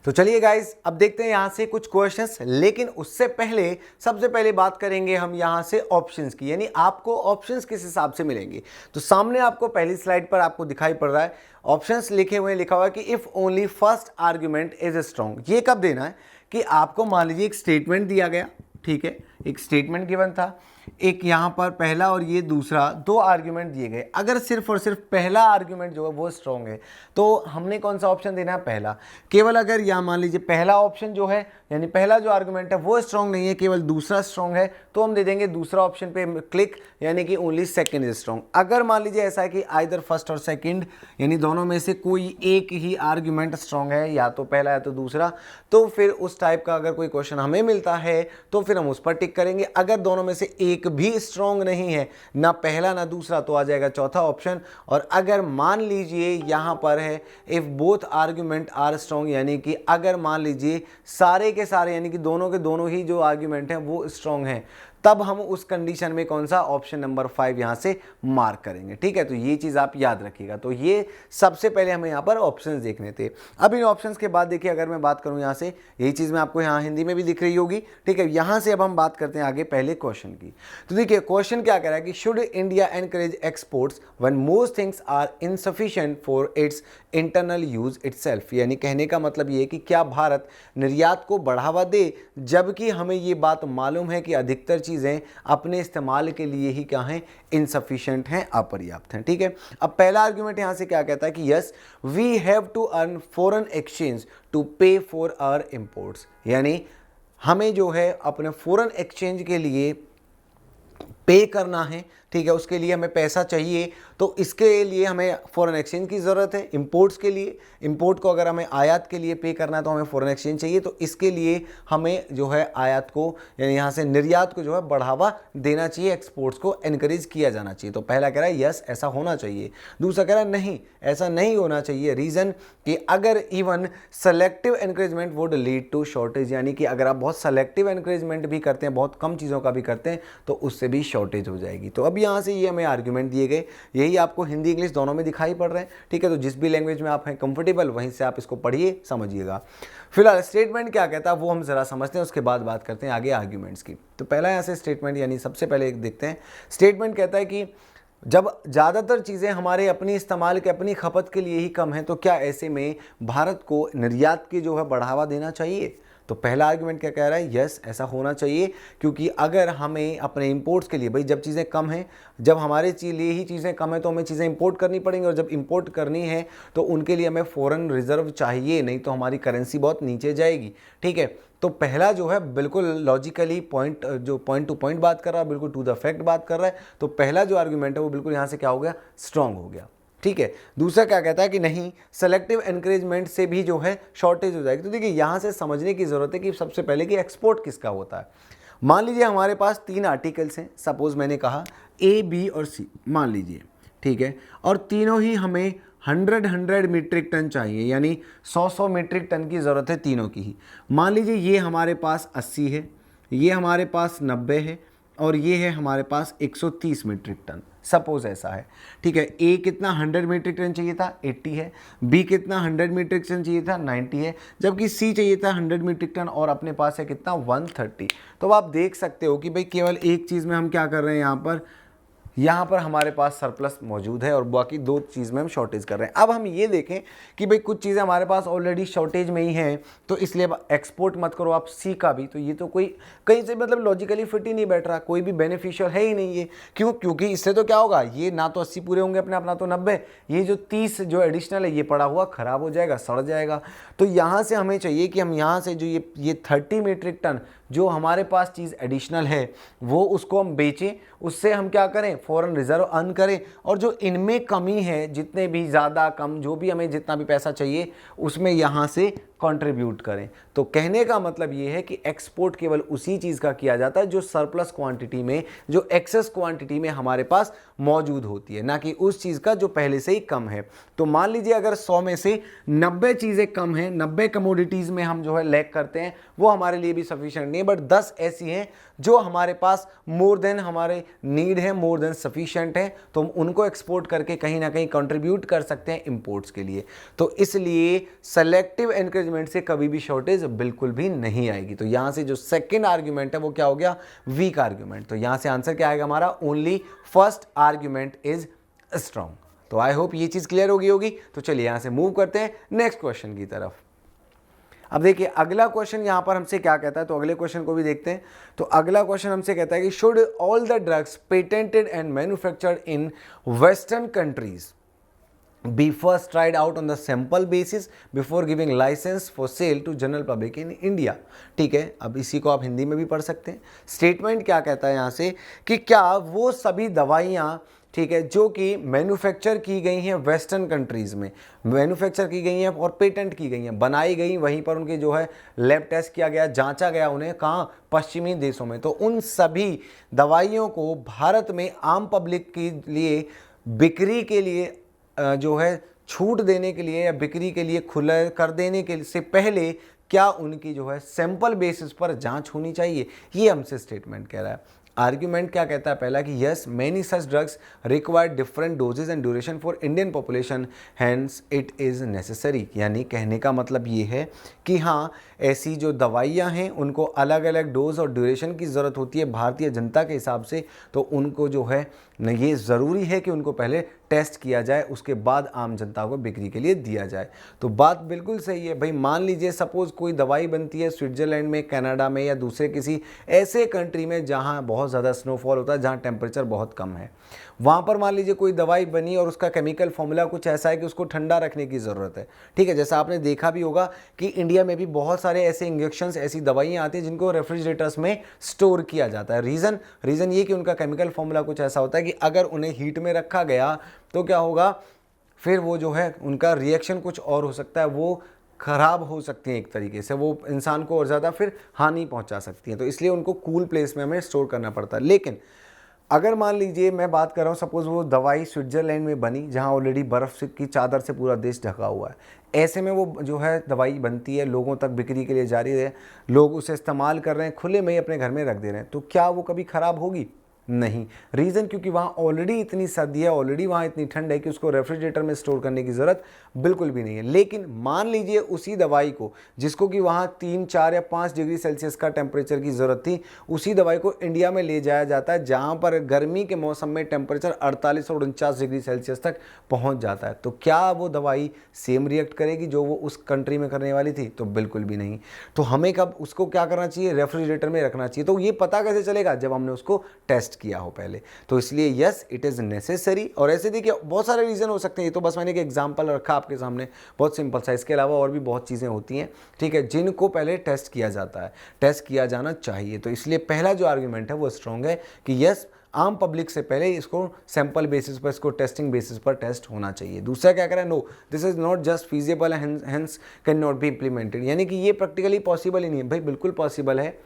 तो चलिए गाइस, अब देखते हैं यहाँ से कुछ क्वेश्चंस। लेकिन उससे पहले सबसे पहले बात करेंगे हम यहाँ से ऑप्शंस की, यानी आपको ऑप्शंस किस हिसाब से मिलेंगे। तो सामने आपको पहली स्लाइड पर आपको दिखाई पड़ रहा है ऑप्शंस लिखे हुए, लिखा हुआ है कि if only first argument is strong. ये कब देना है कि आपको मान लीजिए एक स्टेटमेंट दिया गया, ठीक है, एक स्टेटमेंट गिवन था, एक यहाँ पर पहला और ये दूसरा, दो आर्ग्यूमेंट दिए गए। अगर सिर्फ और सिर्फ पहला आर्ग्यूमेंट जो है वो स्ट्रॉन्ग है तो हमने कौन सा ऑप्शन देना है, पहला। केवल अगर यहाँ मान लीजिए पहला ऑप्शन जो है यानी पहला जो आर्ग्यूमेंट है वो स्ट्रॉन्ग नहीं है, केवल दूसरा स्ट्रॉन्ग है, तो हम दे देंगे दूसरा ऑप्शन पे क्लिक, यानी कि ओनली सेकंड इज स्ट्रॉन्ग। अगर मान लीजिए ऐसा है कि आइदर फर्स्ट और सेकंड यानी दोनों में से कोई एक ही आर्ग्यूमेंट स्ट्रॉन्ग है, या तो पहला या तो दूसरा, तो फिर उस टाइप का अगर कोई क्वेश्चन हमें मिलता है तो फिर हम उस पर टिक करेंगे। अगर दोनों में से एक भी स्ट्रॉन्ग नहीं है, ना पहला ना दूसरा, तो आ जाएगा चौथा ऑप्शन। और अगर मान लीजिए यहां पर है if both argument are strong, यानी कि अगर मान लीजिए सारे के सारे यानी कि दोनों के दोनों ही जो आर्ग्यूमेंट हैं वो स्ट्रॉन्ग हैं, तब हम उस कंडीशन में कौन सा ऑप्शन नंबर 5 यहां से मार्क करेंगे। ठीक है, तो ये चीज आप याद रखिएगा। तो ये सबसे पहले हमें यहां पर ऑप्शंस देखने थे। अब इन ऑप्शंस के बाद देखिए, अगर मैं बात करूं यहां से, यही चीज मैं आपको यहां हिंदी में भी दिख रही होगी। ठीक है, यहां से अब हम बात करते हैं आगे पहले क्वेश्चन की। तो देखिए क्वेश्चन क्या कह रहा है कि should India encourage exports when most things are insufficient for its internal use itself. यानी कहने का मतलब ये है कि क्या भारत निर्यात को बढ़ावा दे जबकि हमें ये बात मालूम है कि अधिकतर चीजें अपने इस्तेमाल के लिए ही क्या हैं, इनसफिशिएंट हैं, अपर्याप्त हैं। ठीक है, अब पहला आर्गुमेंट यहां से क्या कहता है कि yes we have to earn foreign exchange to pay for our imports. यानी हमें जो है अपने फॉरेन एक्सचेंज के लिए पे करना है, ठीक है, उसके लिए हमें पैसा चाहिए, तो इसके लिए हमें फॉरेन एक्सचेंज की ज़रूरत है। इंपोर्ट्स के लिए, इंपोर्ट को अगर हमें आयात के लिए पे करना है तो हमें फॉरेन एक्सचेंज चाहिए, तो इसके लिए हमें जो है आयात को यानी यहाँ से निर्यात को जो है बढ़ावा देना चाहिए, एक्सपोर्ट्स को एनकरेज किया जाना चाहिए। तो पहला कह रहा है यस ऐसा होना चाहिए, दूसरा कह रहा है नहीं ऐसा नहीं होना चाहिए। रीज़न कि अगर even selective encouragement would lead to shortage, यानी कि अगर आप बहुत सेलेक्टिव एनकरेजमेंट भी करते हैं, बहुत कम चीज़ों का भी करते हैं, तो उससे भी शॉर्टेज हो जाएगी। तो अब यहाँ से ये हमें आर्ग्यूमेंट दिए गए, यही आपको हिंदी इंग्लिश दोनों में दिखाई पड़ रहे हैं। ठीक है, तो जिस भी लैंग्वेज में आप हैं कंफर्टेबल वहीं से आप इसको पढ़िए, समझिएगा। फिलहाल स्टेटमेंट क्या कहता है वो हम जरा समझते हैं, उसके बाद बात करते हैं आगे आर्ग्यूमेंट्स की। तो पहला यहाँ से स्टेटमेंट यानी सबसे पहले एक देखते हैं। स्टेटमेंट कहता है कि जब ज़्यादातर चीज़ें हमारे अपनी इस्तेमाल के अपनी खपत के लिए ही कम हैं, तो क्या ऐसे में भारत को निर्यात की जो है बढ़ावा देना चाहिए। तो पहला आर्गुमेंट क्या कह रहा है, यस ऐसा होना चाहिए, क्योंकि अगर हमें अपने इंपोर्ट्स के लिए, भाई जब चीज़ें कम हैं, जब हमारे लिए ही चीज़ें कम हैं तो हमें चीज़ें इंपोर्ट करनी पड़ेंगी, और जब इंपोर्ट करनी है तो उनके लिए हमें फॉरेन रिजर्व चाहिए, नहीं तो हमारी करेंसी बहुत नीचे जाएगी। ठीक है, तो पहला जो है बिल्कुल लॉजिकली पॉइंट टू पॉइंट बात कर रहा है, बिल्कुल टू द फैक्ट बात कर रहा है। तो पहला जो आर्गुमेंट है वो बिल्कुल यहाँ से क्या हो गया, स्ट्रांग हो गया। ठीक है, दूसरा क्या कहता है कि नहीं सेलेक्टिव एनकरेजमेंट से भी जो है शॉर्टेज हो जाएगी। तो देखिए यहाँ से समझने की ज़रूरत है कि सबसे पहले कि एक्सपोर्ट किसका होता है। मान लीजिए हमारे पास 3 आर्टिकल्स हैं, सपोज मैंने कहा ए बी और सी मान लीजिए, ठीक है, और तीनों ही हमें 100 मीट्रिक टन चाहिए, यानी 100 मीट्रिक टन की ज़रूरत है तीनों की ही। मान लीजिए ये हमारे पास 80 है, ये हमारे पास 90 है, और ये है हमारे पास 130 मीट्रिक टन, सपोज ऐसा है। ठीक है, ए कितना 100 मीट्रिक टन चाहिए था, 80 है, बी कितना 100 मीट्रिक टन चाहिए था, 90 है, जबकि सी चाहिए था 100 मीट्रिक टन और अपने पास है कितना 130। तो आप देख सकते हो कि भाई केवल एक चीज़ में हम क्या कर रहे हैं, यहाँ पर हमारे पास सरप्लस मौजूद है और बाकी 2 चीज़ में हम शॉर्टेज कर रहे हैं। अब हम ये देखें कि भाई कुछ चीज़ें हमारे पास ऑलरेडी शॉर्टेज में ही हैं, तो इसलिए एक्सपोर्ट मत करो आप सी का भी। तो ये तो कोई कहीं से मतलब लॉजिकली फिट ही नहीं बैठ रहा, कोई भी बेनिफिशियल है ही नहीं ये। क्यों? क्योंकि इससे तो क्या होगा, ये ना तो 80 पूरे होंगे अपने, अपना तो 90, ये जो 30 जो एडिशनल है ये पड़ा हुआ ख़राब हो जाएगा, सड़ जाएगा। तो यहाँ से हमें चाहिए कि हम यहाँ से जो ये 30 मीट्रिक टन जो हमारे पास चीज़ एडिशनल है वो उसको हम बेचें, उससे हम क्या करें, फॉरेन रिजर्व अर्न करें, और जो इनमें कमी है, जितने भी ज़्यादा कम जो भी हमें जितना भी पैसा चाहिए उसमें यहाँ से कंट्रीब्यूट करें। तो कहने का मतलब ये है कि एक्सपोर्ट केवल उसी चीज़ का किया जाता है जो सरप्लस क्वांटिटी में, जो एक्सेस क्वांटिटी में हमारे पास मौजूद होती है, ना कि उस चीज़ का जो पहले से ही कम है। तो मान लीजिए अगर 100 में से 90 चीज़ें कम हैं, 90 कमोडिटीज़ में हम जो है लैक करते हैं, वो हमारे लिए भी सफिशिएंट नहीं है, बट 10 ऐसी हैं जो हमारे पास मोर देन हमारे नीड है, मोर देन सफिशिएंट है, तो हम उनको एक्सपोर्ट करके कहीं ना कहीं कंट्रीब्यूट कर सकते हैं इंपोर्ट्स के लिए। तो इसलिए सेलेक्टिव एनकरेजमेंट से कभी भी शॉर्टेज बिल्कुल भी नहीं आएगी। तो यहां से जो सेकंड आर्ग्यूमेंट है वो क्या हो गया, वीक आर्ग्यूमेंट। तो यहां से आंसर क्या आएगा हमारा, only first argument is strong. तो आई होप ये चीज क्लियर होगी। तो चलिए यहां से मूव करते हैं नेक्स्ट क्वेश्चन की तरफ। अब देखिए अगला क्वेश्चन यहां पर हमसे क्या कहता है, तो अगले क्वेश्चन को भी देखते हैं। तो अगला क्वेश्चन हमसे कहता है कि should all the drugs patented and manufactured in western countries be first tried out on the sample basis before giving license for sale to general public in India। ठीक है, अब इसी को आप हिंदी में भी पढ़ सकते हैं। स्टेटमेंट क्या कहता है यहाँ से कि क्या वो सभी दवाइयाँ, ठीक है, जो कि मैन्युफैक्चर की गई हैं वेस्टर्न कंट्रीज़ में, मैन्युफैक्चर की गई हैं और पेटेंट की गई हैं, बनाई गई वहीं पर उनके जो है लैब टेस्ट किया गया, जांचा गया उन्हें, कहाँ, पश्चिमी देशों में, तो उन सभी दवाइयों को भारत में आम पब्लिक के लिए बिक्री के लिए जो है छूट देने के लिए या बिक्री के लिए खुला कर देने के से पहले क्या उनकी जो है सैंपल बेसिस पर जांच होनी चाहिए, ये हमसे स्टेटमेंट कह रहा है। आर्ग्यूमेंट क्या कहता है पहला कि yes many such drugs require different dosages and duration for Indian population hence it is necessary. यानी कहने का मतलब ये है कि हाँ ऐसी जो दवाइयाँ हैं उनको अलग अलग डोज और ड्यूरेशन की ज़रूरत होती है भारतीय जनता के हिसाब से, तो उनको जो है न ये ज़रूरी है कि उनको पहले टेस्ट किया जाए, उसके बाद आम जनता को बिक्री के लिए दिया जाए। तो बात बिल्कुल सही है भाई। मान लीजिए सपोज़ कोई दवाई बनती है स्विट्ज़रलैंड में, कनाडा में या दूसरे किसी ऐसे कंट्री में जहाँ बहुत ज़्यादा स्नोफॉल होता है, जहाँ टेम्परेचर बहुत कम है, वहाँ पर मान लीजिए कोई दवाई बनी और उसका केमिकल फॉर्मूला कुछ ऐसा है कि उसको ठंडा रखने की ज़रूरत है। ठीक है, जैसा आपने देखा भी होगा कि इंडिया में भी बहुत सारे ऐसे इंजेक्शंस, ऐसी दवाइयाँ आती हैं जिनको रेफ्रिजरेटर्स में स्टोर किया जाता है। रीज़न ये कि उनका केमिकल फॉर्मूला कुछ ऐसा होता है कि अगर उन्हें हीट में रखा गया तो क्या होगा, फिर वो जो है उनका रिएक्शन कुछ और हो सकता है, वो खराब हो सकती हैं एक तरीके से, वो इंसान को और ज़्यादा फिर हानि पहुंचा सकती हैं। तो इसलिए उनको कूल प्लेस में हमें स्टोर करना पड़ता है। लेकिन अगर मान लीजिए मैं बात कर रहा हूँ सपोज़ वो दवाई स्विट्ज़रलैंड में बनी जहाँ ऑलरेडी बर्फ़ की चादर से पूरा देश ढका हुआ है, ऐसे में वो जो है दवाई बनती है, लोगों तक बिक्री के लिए जारी है, लोग उसे इस्तेमाल कर रहे हैं, खुले में ही अपने घर में रख दे रहे हैं, तो क्या वो कभी ख़राब होगी? नहीं। रीज़न क्योंकि वहाँ ऑलरेडी इतनी सर्दी है, ऑलरेडी वहाँ इतनी ठंड है कि उसको रेफ्रिजरेटर में स्टोर करने की ज़रूरत बिल्कुल भी नहीं है। लेकिन मान लीजिए उसी दवाई को, जिसको कि वहाँ 3, 4 या 5 डिग्री सेल्सियस का टेम्परेचर की ज़रूरत थी, उसी दवाई को इंडिया में ले जाया जाता है जहाँ पर गर्मी के मौसम में टेम्परेचर 48 और 49 डिग्री सेल्सियस तक पहुँच जाता है। तो क्या वो दवाई सेम रिएक्ट करेगी जो वो उस कंट्री में करने वाली थी? तो बिल्कुल भी नहीं। तो हमें कब उसको क्या करना चाहिए? रेफ्रिजरेटर में रखना चाहिए। तो ये पता कैसे चलेगा? जब हमने उसको टेस्ट किया हो पहले। तो इसलिए यस इट इज़ नेसेसरी। और ऐसे देखिए बहुत सारे रीज़न हो सकते हैं, ये तो बस मैंने एक एग्जांपल रखा आपके सामने, बहुत सिंपल सा। इसके अलावा और भी बहुत चीज़ें होती हैं, ठीक है, जिनको पहले टेस्ट किया जाता है, टेस्ट किया जाना चाहिए। तो इसलिए पहला जो आर्ग्यूमेंट है वो स्ट्रॉन्ग है कि यस आम पब्लिक से पहले इसको सैंपल बेसिस पर, इसको टेस्टिंग बेसिस पर टेस्ट होना चाहिए। दूसरा क्या करें, no this is not just feasible hence can not be implemented, यानी कि ये प्रैक्टिकली पॉसिबल ही नहीं है। भाई बिल्कुल पॉसिबल है,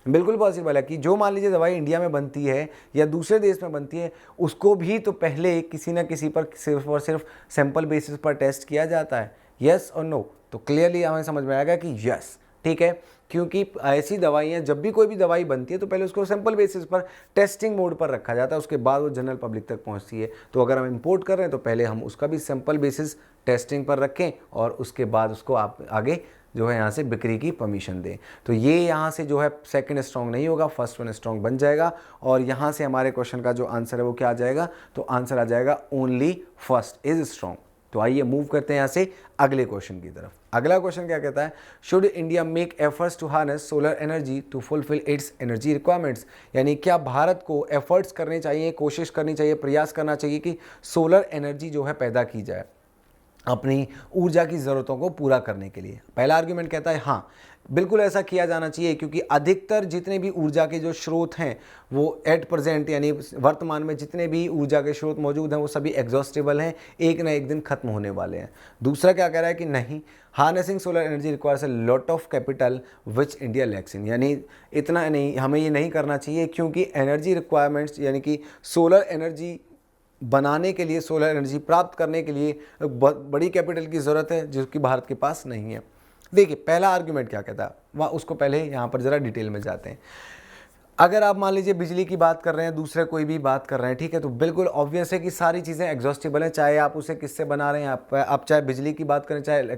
बिल्कुल पॉसिबल है कि जो मान लीजिए दवाई इंडिया में बनती है या दूसरे देश में बनती है, उसको भी तो पहले किसी ना किसी पर सिर्फ और सिर्फ सैंपल बेसिस पर टेस्ट किया जाता है। यस और नो? तो क्लियरली हमें समझ में आएगा कि यस, ठीक है, क्योंकि ऐसी दवाइयाँ, जब भी कोई भी दवाई बनती है तो पहले उसको सैंपल बेसिस पर टेस्टिंग मोड पर रखा जाता है, उसके बाद वो जनरल पब्लिक तक पहुँचती है। तो अगर हम इंपोर्ट कर रहे हैं तो पहले हम उसका भी सैंपल बेसिस टेस्टिंग पर रखें और उसके बाद उसको आप आगे जो है यहाँ से बिक्री की परमिशन दें। तो ये यहाँ से जो है सेकंड स्ट्रॉन्ग नहीं होगा, फर्स्ट वन स्ट्रॉन्ग बन जाएगा। और यहाँ से हमारे क्वेश्चन का जो आंसर है वो क्या आ जाएगा? तो आंसर आ जाएगा ओनली फर्स्ट इज स्ट्रॉन्ग। तो आइए मूव करते हैं यहाँ से अगले क्वेश्चन की तरफ। अगला क्वेश्चन क्या कहता है? Should India make efforts to harness solar energy to fulfil its energy requirements, यानी क्या भारत को एफर्ट्स करने चाहिए, कोशिश करनी चाहिए, प्रयास करना चाहिए कि सोलर एनर्जी जो है पैदा की जाए अपनी ऊर्जा की ज़रूरतों को पूरा करने के लिए? पहला आर्ग्यूमेंट कहता है हाँ बिल्कुल ऐसा किया जाना चाहिए, क्योंकि अधिकतर जितने भी ऊर्जा के जो स्रोत हैं वो एट प्रेजेंट यानी वर्तमान में जितने भी ऊर्जा के स्रोत मौजूद हैं वो सभी एग्जॉस्टेबल हैं, एक ना एक दिन खत्म होने वाले हैं। दूसरा क्या कह रहा है कि नहीं, harnessing solar energy requires a lot of capital which India lacks in, यानी इतना नहीं, हमें ये नहीं करना चाहिए क्योंकि एनर्जी रिक्वायरमेंट्स यानी कि सोलर एनर्जी बनाने के लिए, सोलर एनर्जी प्राप्त करने के लिए बड़ी कैपिटल की ज़रूरत है जो कि भारत के पास नहीं है। देखिए पहला आर्ग्यूमेंट क्या कहता है, वहाँ उसको पहले यहाँ पर ज़रा डिटेल में जाते हैं। अगर आप मान लीजिए बिजली की बात कर रहे हैं, दूसरे कोई भी बात कर रहे हैं, ठीक है, तो बिल्कुल ऑब्वियस है कि सारी चीज़ें एग्जॉस्टेबल हैं, चाहे आप उसे किससे बना रहे हैं, आप चाहे बिजली की बात करें, चाहे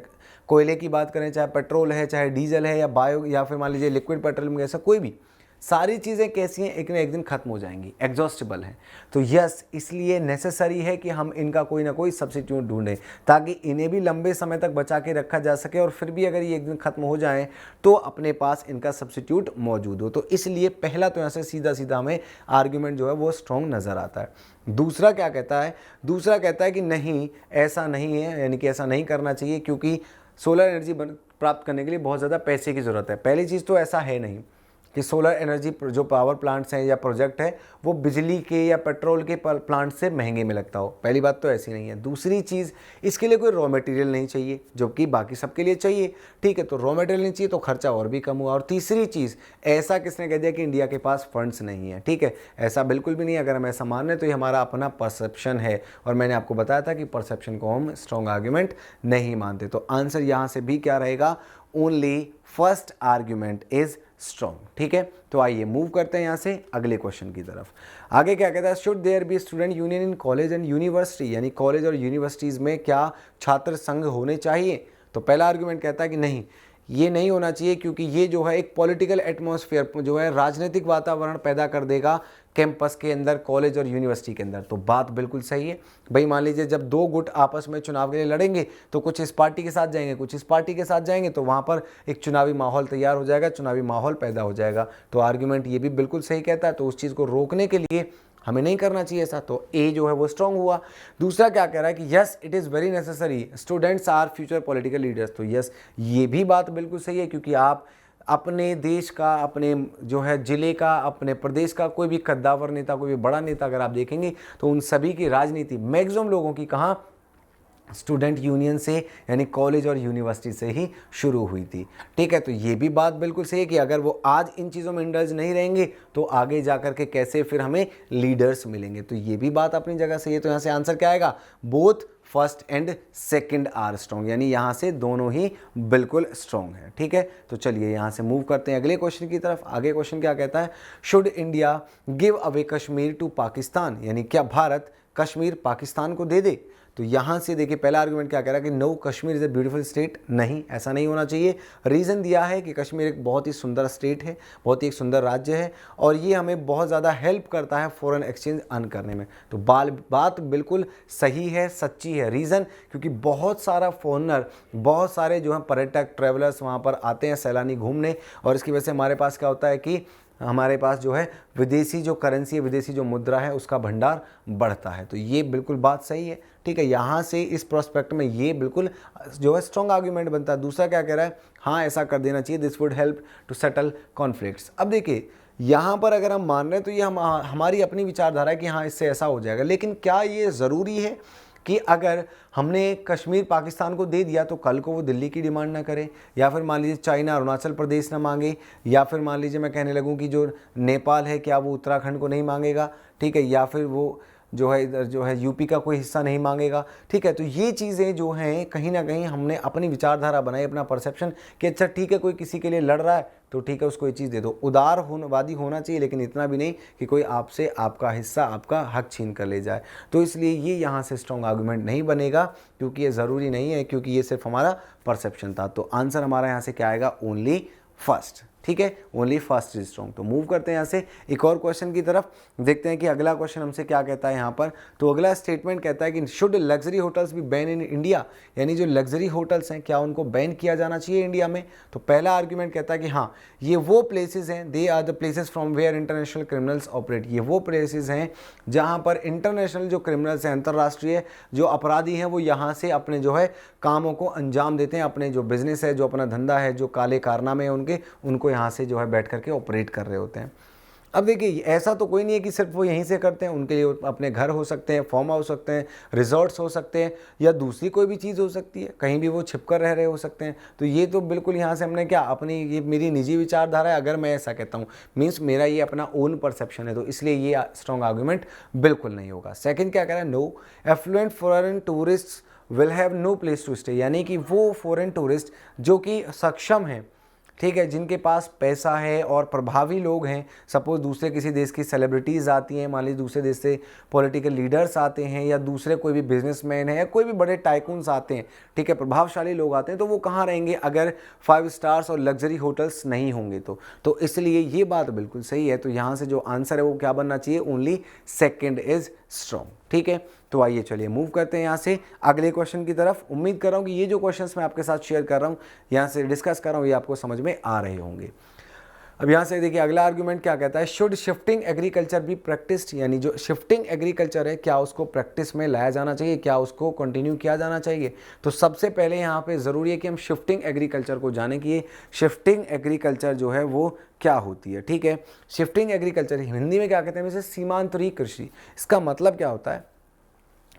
कोयले की बात करें, चाहे पेट्रोल है, चाहे डीजल है, या बायो, या फिर मान लीजिए लिक्विड पेट्रोलियम गैस है, कोई भी, सारी चीज़ें कैसी हैं, एक न एक दिन खत्म हो जाएंगी, एग्जॉस्टेबल हैं। तो यस, इसलिए नेसेसरी है कि हम इनका कोई ना कोई सब्स्टिट्यूट ढूंढें, ताकि इन्हें भी लंबे समय तक बचा के रखा जा सके, और फिर भी अगर ये एक दिन खत्म हो जाएं तो अपने पास इनका सब्स्टिट्यूट मौजूद हो। तो इसलिए पहला तो यहाँ से सीधा सीधा हमें आर्ग्यूमेंट जो है वो स्ट्रॉन्ग नज़र आता है। दूसरा क्या कहता है? दूसरा कहता है कि नहीं, ऐसा नहीं है, यानी कि ऐसा नहीं करना चाहिए, क्योंकि सोलर एनर्जी प्राप्त करने के लिए बहुत ज़्यादा पैसे की ज़रूरत है। पहली चीज़ तो ऐसा है नहीं कि सोलर एनर्जी जो पावर प्लांट्स हैं या प्रोजेक्ट है वो बिजली के या पेट्रोल के प्लांट से महंगे में लगता हो, पहली बात तो ऐसी नहीं है। दूसरी चीज़, इसके लिए कोई रॉ मटेरियल नहीं चाहिए, जो कि बाकी सबके लिए चाहिए, ठीक है, तो रॉ मटेरियल नहीं चाहिए तो खर्चा और भी कम हुआ। और तीसरी चीज़, ऐसा किसने कह दिया कि इंडिया के पास फंड्स नहीं है? ठीक है, ऐसा बिल्कुल भी नहीं है। अगर हम ऐसा मान रहे तो ये हमारा अपना परसेप्शन है, और मैंने आपको बताया था कि परसेप्शन को हम स्ट्रॉन्ग आर्ग्यूमेंट नहीं मानते। तो आंसर यहाँ से भी क्या रहेगा? Only first argument is strong. ठीक है, तो आइए मूव करते हैं यहाँ से अगले क्वेश्चन की तरफ। आगे क्या कहता है? Should there be student union in college and university, यानी कॉलेज और यूनिवर्सिटीज़ में क्या छात्र संघ होने चाहिए? तो पहला आर्ग्यूमेंट कहता है कि नहीं, ये नहीं होना चाहिए, क्योंकि ये जो है एक पॉलिटिकल एटमॉस्फेयर जो है, राजनीतिक वातावरण पैदा कर देगा कैंपस के अंदर, कॉलेज और यूनिवर्सिटी के अंदर। तो बात बिल्कुल सही है भाई। मान लीजिए जब दो गुट आपस में चुनाव के लिए लड़ेंगे तो कुछ इस पार्टी के साथ जाएंगे, कुछ इस पार्टी के साथ जाएंगे, तो वहाँ पर एक चुनावी माहौल तैयार हो जाएगा, चुनावी माहौल पैदा हो जाएगा। तो आर्ग्यूमेंट ये भी बिल्कुल सही कहता है। तो उस चीज़ को रोकने के लिए हमें नहीं करना चाहिए ऐसा। तो ए जो है वो स्ट्रॉन्ग हुआ। दूसरा क्या कह रहा है कि yes it is very necessary, students are future political leaders. तो यस, ये भी बात बिल्कुल सही है, क्योंकि आप अपने देश का, अपने जो है जिले का, अपने प्रदेश का कोई भी कद्दावर नेता, कोई भी बड़ा नेता अगर आप देखेंगे तो उन सभी की राजनीति मैक्सिमम लोगों की कहाँ? स्टूडेंट यूनियन से, यानी कॉलेज और यूनिवर्सिटी से ही शुरू हुई थी। ठीक है, तो ये भी बात बिल्कुल सही है कि अगर वो आज इन चीज़ों में इंडल्ज नहीं रहेंगे तो आगे जाकर के कैसे फिर हमें लीडर्स मिलेंगे। तो ये भी बात अपनी जगह सही है। तो यहाँ से आंसर क्या आएगा? Both first and second are strong, यानी यहाँ से दोनों ही बिल्कुल स्ट्रॉन्ग है। ठीक है, तो चलिए यहाँ से मूव करते हैं अगले क्वेश्चन की तरफ। आगे क्वेश्चन क्या कहता है? Should India give away Kashmir to Pakistan, यानी क्या भारत कश्मीर पाकिस्तान को दे दे? तो यहाँ से देखिए पहला आर्गुमेंट क्या कह रहा है कि no, Kashmir is a beautiful state. नहीं, ऐसा नहीं होना चाहिए। रीज़न दिया है कि कश्मीर एक बहुत ही सुंदर स्टेट है, बहुत ही एक सुंदर राज्य है, और ये हमें बहुत ज़्यादा हेल्प करता है फॉरेन एक्सचेंज अर्न करने में। तो बात बिल्कुल सही है, सच्ची है। रीज़न, क्योंकि बहुत सारा फॉरनर, बहुत सारे जो हैं पर्यटक, ट्रैवलर्स वहाँ पर आते हैं सैलानी घूमने, और इसकी वजह से हमारे पास क्या होता है कि हमारे पास जो है विदेशी जो करेंसी है, विदेशी जो मुद्रा है, उसका भंडार बढ़ता है। तो ये बिल्कुल बात सही है। ठीक है, यहाँ से इस प्रोस्पेक्ट में ये बिल्कुल जो है स्ट्रॉन्ग आर्गुमेंट बनता है। दूसरा क्या कह रहा है? हाँ, ऐसा कर देना चाहिए, this would help to settle conflicts. अब देखिए यहाँ पर अगर हम मान रहे हैं तो ये हमारी अपनी विचारधारा है कि हाँ इससे ऐसा हो जाएगा, लेकिन क्या ये ज़रूरी है कि अगर हमने कश्मीर पाकिस्तान को दे दिया तो कल को वो दिल्ली की डिमांड ना करे, या फिर मान लीजिए चाइना अरुणाचल प्रदेश ना मांगे, या फिर मान लीजिए मैं कहने लगूँ कि जो नेपाल है क्या वो उत्तराखंड को नहीं मांगेगा? ठीक है, या फिर वो जो है इधर जो है यूपी का कोई हिस्सा नहीं मांगेगा? ठीक है, तो ये चीज़ें जो हैं कहीं ना कहीं हमने अपनी विचारधारा बनाई, अपना परसेप्शन कि अच्छा ठीक है कोई किसी के लिए लड़ रहा है तो ठीक है उसको ये चीज़ दे दो। उदारवादी होना चाहिए, लेकिन इतना भी नहीं कि कोई आपसे आपका हिस्सा, आपका हक छीन कर ले जाए। तो इसलिए ये यहाँ से स्ट्रॉन्ग आर्गुमेंट नहीं बनेगा, क्योंकि ये ज़रूरी नहीं है, क्योंकि ये सिर्फ हमारा परसेप्शन था। तो आंसर हमारा यहाँ से क्या आएगा? Only first. ठीक है, ओनली फर्स्ट इज स्ट्रॉन्ग। तो मूव करते हैं यहाँ से एक और क्वेश्चन की तरफ, देखते हैं कि अगला क्वेश्चन हमसे क्या कहता है यहाँ पर। तो अगला स्टेटमेंट कहता है कि should luxury hotels B ban in India, यानी जो लग्जरी होटल्स हैं क्या उनको बैन किया जाना चाहिए इंडिया में? तो पहला आर्ग्यूमेंट कहता है कि हाँ, ये वो प्लेसेस हैं, they are the places from where international criminals operate. ये वो प्लेसेस हैं जहाँ पर इंटरनेशनल जो क्रिमिनल्स हैं, अंतर्राष्ट्रीय जो अपराधी हैं, वो यहाँ से अपने जो है कामों को अंजाम देते हैं, अपने जो बिजनेस है, जो अपना धंधा है, जो काले कारनामे हैं उनको यहाँ से जो है बैठ करके ऑपरेट कर रहे होते हैं। अब देखिए ऐसा तो कोई नहीं है कि सिर्फ वो यहीं से करते हैं, उनके लिए अपने घर हो सकते हैं, फार्म हाउस हो सकते हैं, रिजॉर्ट्स हो सकते हैं, या दूसरी कोई भी चीज़ हो सकती है, कहीं भी वो छिप कर रह रहे हो सकते हैं। तो ये तो बिल्कुल यहाँ से हमने क्या अपनी, ये मेरी निजी विचारधारा है, अगर मैं ऐसा कहता हूँ मीन्स मेरा ये अपना ओन परसेप्शन है, तो इसलिए ये स्ट्रॉन्ग आर्गूमेंट बिल्कुल नहीं होगा। सेकेंड क्या कह रहा है? No affluent foreign tourist will have no place to stay, यानी कि वो फॉरेन टूरिस्ट जो कि सक्षम हैं, ठीक है, जिनके पास पैसा है और प्रभावी लोग हैं, सपोज दूसरे किसी देश की सेलिब्रिटीज़ आती हैं, मान लीजिए दूसरे देश से पॉलिटिकल लीडर्स आते हैं या दूसरे कोई भी बिजनेसमैन है या कोई भी बड़े टाइकून्स आते हैं, ठीक है, प्रभावशाली लोग आते हैं, तो वो कहाँ रहेंगे अगर 5 स्टार्स और लग्जरी होटल्स नहीं होंगे तो इसलिए ये बात बिल्कुल सही है। तो यहाँ से जो आंसर है वो क्या बनना चाहिए, ओनली सेकेंड इज स्ट्रॉन्ग। ठीक है, तो आइए चलिए मूव करते हैं यहाँ से अगले क्वेश्चन की तरफ। उम्मीद कर रहा हूँ कि ये जो क्वेश्चंस मैं आपके साथ शेयर कर रहा हूँ, यहाँ से डिस्कस कर रहा हूँ, ये आपको समझ में आ रहे होंगे। अब यहाँ से देखिए अगला आर्गुमेंट क्या कहता है, should shifting agriculture be practised, यानी जो शिफ्टिंग एग्रीकल्चर है क्या उसको प्रैक्टिस में लाया जाना चाहिए, क्या उसको कंटिन्यू किया जाना चाहिए। तो सबसे पहले यहाँ पे ज़रूरी है कि हम शिफ्टिंग एग्रीकल्चर को जाने कि ये शिफ्टिंग एग्रीकल्चर जो है वो क्या होती है। ठीक है, शिफ्टिंग एग्रीकल्चर हिंदी में क्या कहते हैं, जैसे सीमांतरी कृषि। इसका मतलब क्या होता है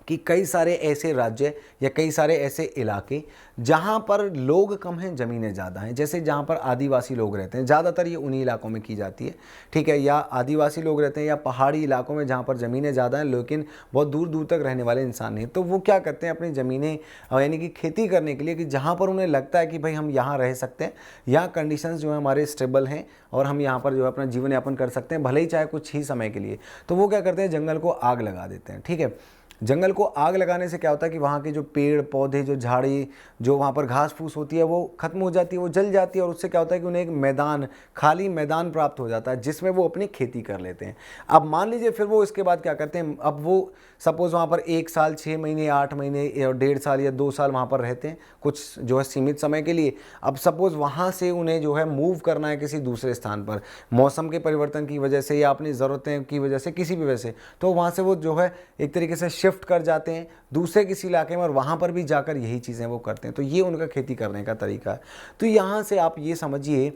कि कई सारे ऐसे राज्य या कई सारे ऐसे इलाके जहाँ पर लोग कम हैं, ज़मीनें ज़्यादा हैं, जैसे जहाँ पर आदिवासी लोग रहते हैं, ज़्यादातर ये उन्हीं इलाकों में की जाती है। ठीक है, या आदिवासी लोग रहते हैं या पहाड़ी इलाकों में जहाँ पर ज़मीनें ज़्यादा हैं लेकिन बहुत दूर दूर तक रहने वाले इंसान नहीं, तो वो क्या करते हैं अपनी ज़मीनें यानी कि खेती करने के लिए कि जहाँ पर उन्हें लगता है कि भाई हम यहाँ रह सकते हैं, यहाँ कंडीशंस जो है हमारे स्टेबल हैं और हम यहाँ पर जो है अपना जीवन यापन कर सकते हैं, भले ही चाहे कुछ ही समय के लिए, तो वो क्या करते हैं जंगल को आग लगा देते हैं। ठीक है, जंगल को आग लगाने से क्या होता है कि वहाँ के जो पेड़ पौधे, जो झाड़ी, जो वहाँ पर घास फूस होती है वो ख़त्म हो जाती है, वो जल जाती है और उससे क्या होता है कि उन्हें एक मैदान, खाली मैदान प्राप्त हो जाता है जिसमें वो अपनी खेती कर लेते हैं। अब मान लीजिए फिर वो इसके बाद क्या करते हैं, अब वो सपोज़ वहाँ पर 1 साल 6 महीने 8 महीने या 1.5 साल या 2 साल वहाँ पर रहते हैं कुछ जो है सीमित समय के लिए। अब सपोज़ वहाँ से उन्हें जो है मूव करना है किसी दूसरे स्थान पर, मौसम के परिवर्तन की वजह से या अपनी ज़रूरतें की वजह से, किसी भी वजह से, तो वहाँ से वो जो है एक तरीके से शिफ्ट कर जाते हैं दूसरे किसी इलाके में और वहाँ पर भी जाकर यही चीज़ें वो करते हैं। तो ये उनका खेती करने का तरीका है। तो यहाँ से आप ये समझिए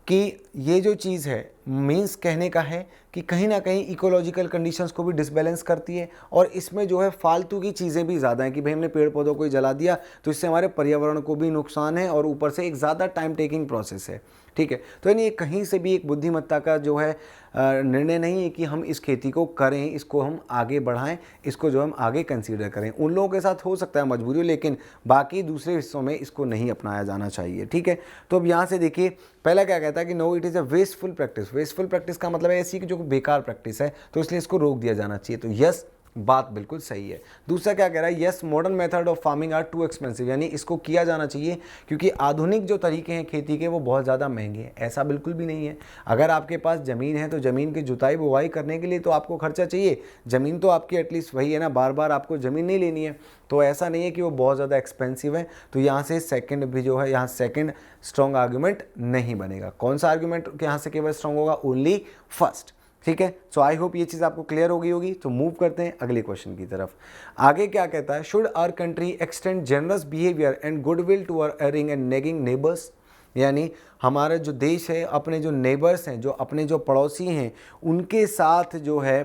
कि ये जो चीज़ है मीन्स कहने का है कि कहीं ना कहीं इकोलॉजिकल कंडीशंस को भी डिसबैलेंस करती है और इसमें जो है फालतू की चीज़ें भी ज़्यादा हैं कि भाई हमने पेड़ पौधों को ही जला दिया तो इससे हमारे पर्यावरण को भी नुकसान है और ऊपर से एक ज़्यादा टाइम टेकिंग प्रोसेस है। ठीक है, तो यानी कहीं से भी एक बुद्धिमत्ता का जो है निर्णय नहीं है कि हम इस खेती को करें, इसको हम आगे बढ़ाएं, इसको जो हम आगे कंसीडर करें। उन लोगों के साथ हो सकता है मजबूरी, लेकिन बाकी दूसरे हिस्सों में इसको नहीं अपनाया जाना चाहिए। ठीक है, तो अब यहाँ से देखिए पहला क्या कहता है कि no it is a wasteful practice. Wasteful practice का मतलब है ऐसी कि जो बेकार प्रैक्टिस है, तो इसलिए इसको रोक दिया जाना चाहिए। तो यस, बात बिल्कुल सही है। दूसरा क्या कह रहा है, yes modern method of farming are too expensive, यानी इसको किया जाना चाहिए क्योंकि आधुनिक जो तरीके हैं खेती के वो बहुत ज़्यादा महंगे हैं। ऐसा बिल्कुल भी नहीं है। अगर आपके पास ज़मीन है तो ज़मीन की जुताई बुवाई करने के लिए तो आपको खर्चा चाहिए। ज़मीन तो आपकी एटलीस्ट वही है ना, बार बार आपको ज़मीन नहीं लेनी है, तो ऐसा नहीं है कि वो बहुत ज़्यादा एक्सपेंसिव है। तो यहाँ से सेकंड भी जो है, यहाँ सेकंड स्ट्रॉन्ग आर्गूमेंट नहीं बनेगा। कौन सा आर्गूमेंट यहाँ से केवल स्ट्रॉन्ग होगा, ओनली फर्स्ट। ठीक है, सो आई होप ये चीज़ आपको क्लियर हो गई होगी। तो मूव करते हैं अगले क्वेश्चन की तरफ। आगे क्या कहता है, should our country extend generous behaviour and goodwill to our erring and nagging neighbours, यानी हमारा जो देश है अपने जो नेबर्स हैं, जो अपने जो पड़ोसी हैं, उनके साथ जो है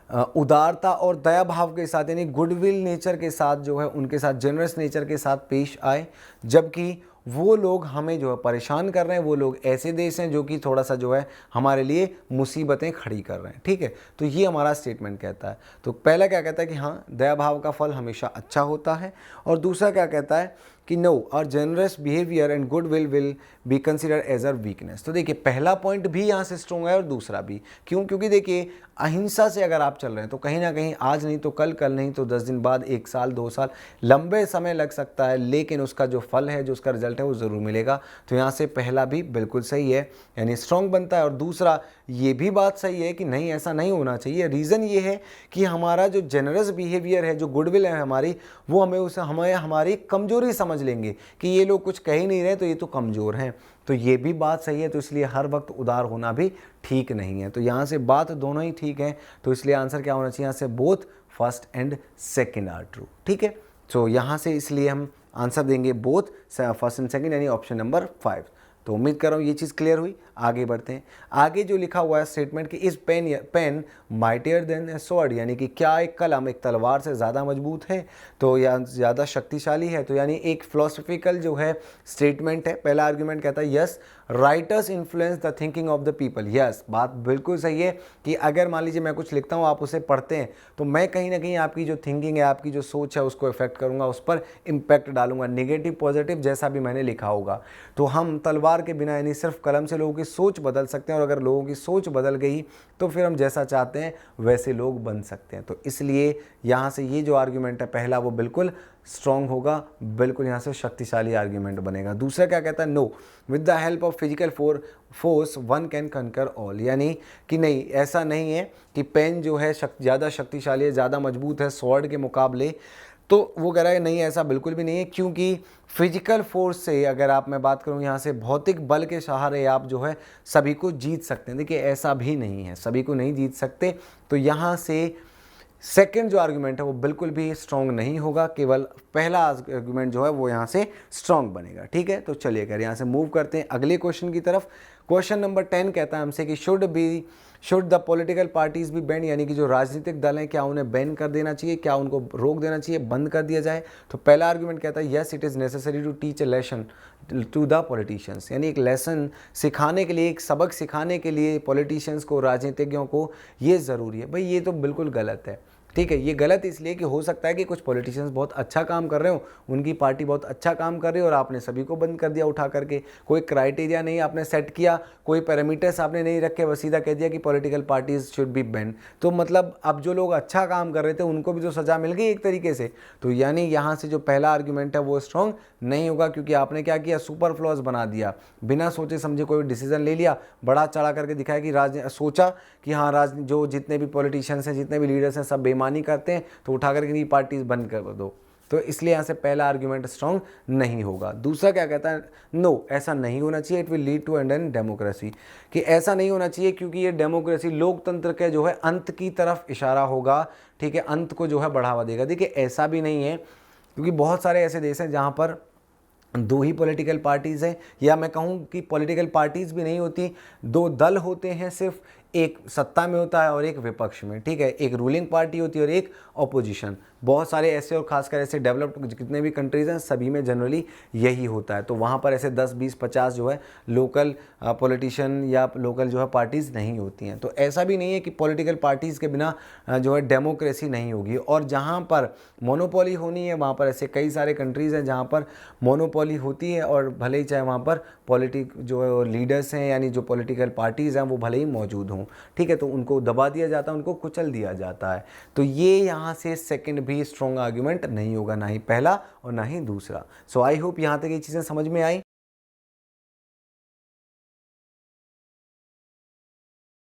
उदारता और दया भाव के साथ, यानी गुडविल नेचर के साथ जो है उनके साथ जनरस नेचर के साथ पेश आए, जबकि वो लोग हमें जो है परेशान कर रहे हैं, वो लोग ऐसे देश हैं जो कि थोड़ा सा जो है हमारे लिए मुसीबतें खड़ी कर रहे हैं। ठीक है, तो ये हमारा स्टेटमेंट कहता है। तो पहला क्या कहता है कि हाँ, दया भाव का फल हमेशा अच्छा होता है, और दूसरा क्या कहता है कि no our generous behaviour and goodwill be consider as a weakness. तो देखिए पहला पॉइंट भी यहाँ से स्ट्रॉन्ग है और दूसरा भी। क्यों? क्योंकि देखिए अहिंसा से अगर आप चल रहे हैं तो कहीं ना कहीं आज नहीं तो कल, कल नहीं तो 10 दिन बाद, 1 साल 2 साल, लंबे समय लग सकता है, लेकिन उसका जो फल है, जो उसका रिजल्ट है वो ज़रूर मिलेगा। तो यहाँ से पहला भी बिल्कुल सही है, यानी स्ट्रॉन्ग बनता है। और दूसरा ये भी बात सही है कि नहीं, ऐसा नहीं होना चाहिए। रीज़न ये है कि हमारा जो जेनरस बिहेवियर है, जो गुडविल है हमारी, वो हमें हमारी कमज़ोरी समझ लेंगे कि ये लोग कुछ कह ही नहीं रहे तो ये तो कमज़ोर हैं। तो ये भी बात सही है। तो इसलिए हर वक्त उदार होना भी ठीक नहीं है। तो यहाँ से बात दोनों ही ठीक है। तो इसलिए आंसर क्या होना चाहिए यहाँ से, both first and second are true. ठीक है, तो यहाँ से इसलिए हम आंसर देंगे बोथ फर्स्ट एंड सेकंड, यानी ऑप्शन नंबर 5। तो उम्मीद कर रहा हूँ ये चीज़ क्लियर हुई। आगे बढ़ते हैं। आगे जो लिखा हुआ है स्टेटमेंट कि इस पेन माइटियर देन ए स्वॉर्ड, यानी कि क्या एक कलम एक तलवार से ज़्यादा मजबूत है, तो या ज़्यादा शक्तिशाली है। तो यानी एक फिलोसफिकल जो है स्टेटमेंट है। पहला आर्ग्यूमेंट कहता है yes, writers influence the thinking of the people. Yes, बात बिल्कुल सही है कि अगर मान लीजिए मैं कुछ लिखता हूँ, आप उसे पढ़ते हैं, तो मैं कहीं ना कहीं आपकी जो थिंकिंग है, आपकी जो सोच है, उसको इफेक्ट करूँगा, उस पर इम्पैक्ट डालूंगा, नेगेटिव पॉजिटिव जैसा भी मैंने लिखा होगा। तो हम तलवार के बिना यानी सिर्फ कलम से लोगों की सोच बदल सकते हैं, और अगर लोगों की सोच बदल गई तो फिर हम जैसा चाहते हैं वैसे लोग बन सकते हैं। तो इसलिए यहाँ से ये जो आर्ग्यूमेंट है पहला, वो बिल्कुल स्ट्रॉन्ग होगा, बिल्कुल यहाँ से शक्तिशाली आर्ग्यूमेंट बनेगा। दूसरा क्या कहता है, know with the help of physical force one can कंकर ऑल, यानी कि नहीं, ऐसा नहीं है कि पेन जो है ज़्यादा शक्तिशाली है, ज़्यादा मजबूत है स्वॉर्ड के मुकाबले। तो वो कह रहा है नहीं, ऐसा बिल्कुल भी नहीं है, क्योंकि फिजिकल फोर्स से, अगर आप मैं बात करूं यहाँ से भौतिक बल के सहारे आप जो है सभी को जीत सकते हैं। देखिए ऐसा भी नहीं है, सभी को नहीं जीत सकते। तो यहाँ से सेकंड जो आर्गुमेंट है वो बिल्कुल भी स्ट्रॉन्ग नहीं होगा, केवल पहला आर्गुमेंट जो है वो यहाँ से स्ट्रॉन्ग बनेगा। ठीक है, तो चलिए कर यहाँ से मूव करते हैं अगले क्वेश्चन की तरफ। क्वेश्चन नंबर 10 कहता है हमसे कि शुड द पॉलिटिकल पार्टीज भी बैन, यानी कि जो राजनीतिक दल हैं क्या उन्हें बैन कर देना चाहिए, क्या उनको रोक देना चाहिए, बंद कर दिया जाए। तो पहला आर्गुमेंट कहता है yes it is necessary to teach a lesson to the politicians, यानी एक लेसन सिखाने के लिए, एक सबक सिखाने के लिए पॉलिटिशियंस को, राजनीतिज्ञों को ये ज़रूरी है। भाई ये तो बिल्कुल गलत है। ठीक है, ये गलत इसलिए कि हो सकता है कि कुछ पॉलिटिशियंस बहुत अच्छा काम कर रहे हो, उनकी पार्टी बहुत अच्छा काम कर रही है और आपने सभी को बंद कर दिया उठा करके। कोई क्राइटेरिया नहीं आपने सेट किया, कोई पैरामीटर्स आपने नहीं रखे, बस सीधा कह दिया कि political parties should be ban. तो मतलब अब जो लोग अच्छा काम कर रहे थे उनको भी तो सज़ा मिल गई एक तरीके से। तो यानी यहाँ से जो पहला आर्ग्यूमेंट है वो स्ट्रॉन्ग नहीं होगा, क्योंकि आपने क्या किया, सुपर फ्लॉज बना दिया, बिना सोचे समझे कोई डिसीजन ले लिया, बड़ा चढ़ा करके दिखाया कि सोचा कि हाँ जो जितने भी पॉलिटिशियंस हैं, जितने भी लीडर्स हैं, सब बेईमानी करते हैं, तो उठा करके ये पार्टीज बंद कर दो। तो इसलिए यहाँ से पहला आर्ग्यूमेंट स्ट्रॉन्ग नहीं होगा। दूसरा क्या कहता है, नो ऐसा नहीं होना चाहिए, it will lead to and an democracy, कि ऐसा नहीं होना चाहिए क्योंकि ये डेमोक्रेसी, लोकतंत्र के जो है अंत की तरफ इशारा होगा। ठीक है, अंत को जो है बढ़ावा देगा। देखिए ऐसा भी नहीं है, क्योंकि बहुत सारे ऐसे देश हैं जहाँ पर दो ही पॉलिटिकल पार्टीज़ हैं, या मैं कहूँ कि पॉलिटिकल पार्टीज़ भी नहीं होती, दो दल होते हैं, सिर्फ एक सत्ता में होता है और एक विपक्ष में। ठीक है, एक रूलिंग पार्टी होती है और एक ऑपोजिशन। बहुत सारे ऐसे और खासकर ऐसे डेवलप्ड जितने भी कंट्रीज़ हैं सभी में जनरली यही होता है। तो वहाँ पर ऐसे 10, 20, 50 जो है लोकल पॉलिटिशियन या लोकल जो है पार्टीज़ नहीं होती हैं। तो ऐसा भी नहीं है कि पॉलिटिकल पार्टीज़ के बिना जो है डेमोक्रेसी नहीं होगी। और जहाँ पर मोनोपोली होनी है वहाँ पर ऐसे कई सारे कंट्रीज़ हैं जहाँ पर मोनोपोली होती है, और भले ही चाहे वहाँ पर जो लीडर्स हैं यानी जो पॉलिटिकल पार्टीज़ हैं वो भले ही मौजूद हों। ठीक है, तो उनको दबा दिया जाता है, उनको कुचल दिया जाता है। तो ये यहाँ से सेकंड भी स्ट्रॉन्ग आर्ग्यूमेंट नहीं होगा, ना ही पहला और ना ही दूसरा। सो आई होप यहाँ तक ये चीज़ें समझ में आई।